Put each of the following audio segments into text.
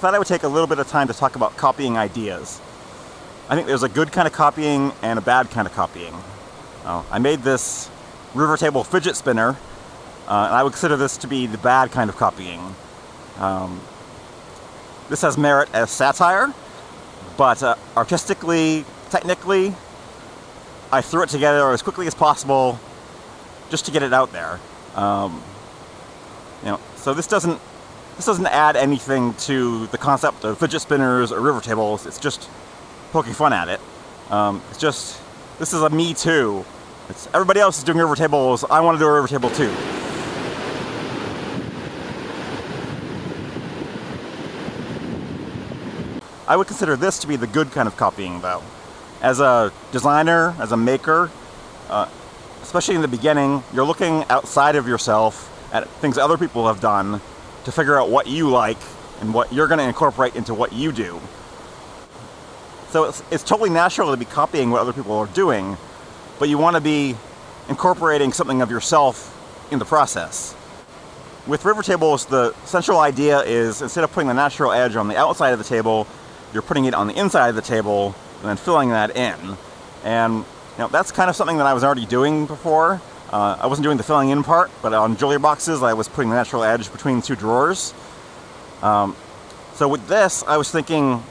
thought I would take a little bit of time to talk about copying ideas. I think there's a good kind of copying and a bad kind of copying. I made this river table fidget spinner, and I would consider this to be the bad kind of copying. This has merit as satire, but artistically, technically, I threw it together as quickly as possible just to get it out there. So this doesn't add anything to the concept of fidget spinners or river tables. It's just poking fun at it. This is a me too. Everybody else is doing river tables. I want to do a river table too. I would consider this to be the good kind of copying, though. As a designer, as a maker, especially in the beginning, you're looking outside of yourself at things other people have done to figure out what you like and what you're going to incorporate into what you do. So it's totally natural to be copying what other people are doing, but you want to be incorporating something of yourself in the process. With river tables, the central idea is instead of putting the natural edge on the outside of the table, you're putting it on the inside of the table and then filling that in. And that's kind of something that I was already doing before. I wasn't doing the filling in part, but on jewelry boxes I was putting the natural edge between two drawers. So with this, I was thinking,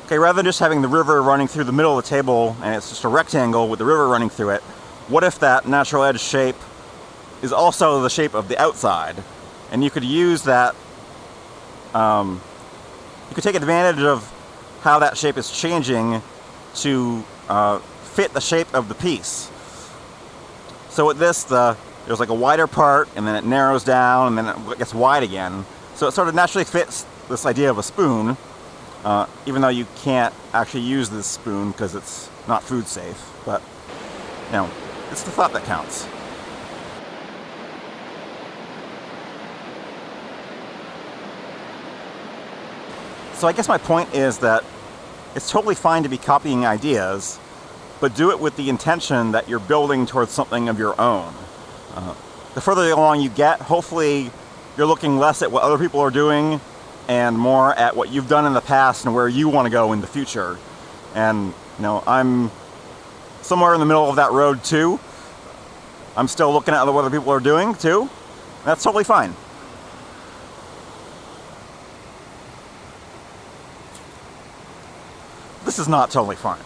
okay, rather than just having the river running through the middle of the table and it's just a rectangle with the river running through it, what if that natural edge shape is also the shape of the outside? And you could use that, you could take advantage of how that shape is changing to fit the shape of the piece. So with this, there's like a wider part, and then it narrows down, and then it gets wide again. So it sort of naturally fits this idea of a spoon, even though you can't actually use this spoon because it's not food safe. But, it's the thought that counts. So I guess my point is that it's totally fine to be copying ideas, but do it with the intention that you're building towards something of your own. The further along you get, hopefully you're looking less at what other people are doing and more at what you've done in the past and where you want to go in the future. And, I'm somewhere in the middle of that road too. I'm still looking at what other people are doing too. That's totally fine. This is not totally fine.